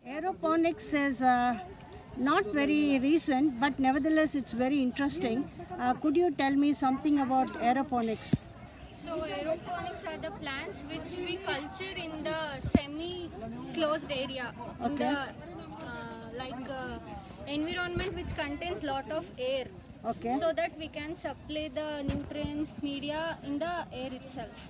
Aeroponics is not very recent, but nevertheless it's very interesting. Could you tell me something about aeroponics? So aeroponics are the plants which we culture in the semi-closed area, in the environment which contains lot of air, Okay. so that we can supply the nutrients, media in the air itself.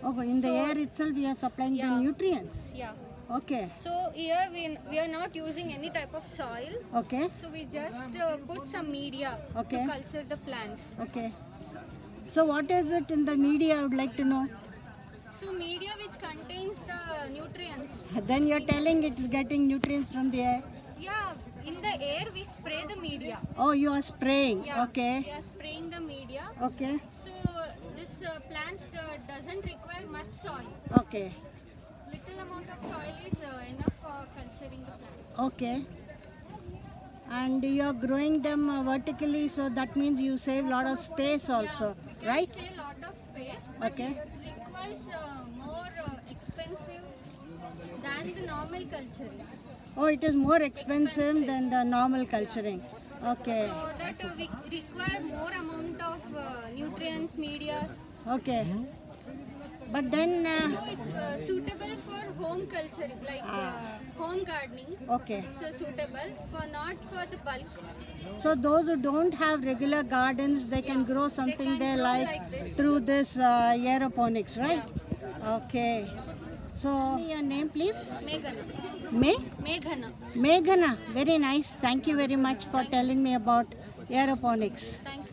Oh, in the So- air itself we are supplying the Yeah. nutrients. Yeah. Okay. So here we are not using any type of soil. Okay. So we just put some media Okay. to culture the plants. Okay. So what is it in the media? I would like to know. So media which contains the nutrients. Then you're telling it is getting nutrients from the air. Yeah, in the air we spray the media. Oh, you are spraying. Yeah, Okay. we are spraying the media. Okay. So this plants doesn't require much soil. Okay. Little amount of soil is enough for culturing the plants. Okay. And you are growing them vertically, so that means you save a lot of space also, We can right? save a lot of space, but Okay. it requires more expensive than the normal culturing. Oh, it is more expensive than the normal culturing. Okay. So that we require more amount of nutrients, medias. Okay. But then, So it's suitable for home culturing, like home gardening. okay. It's suitable for not for the bulk. So those who don't have regular gardens, they can grow something can there grow like like this. through this aeroponics, right? Okay. So your name, please? Meghana. Meghana. Meghana. Very nice. Thank you very much for telling me about aeroponics. Thank you.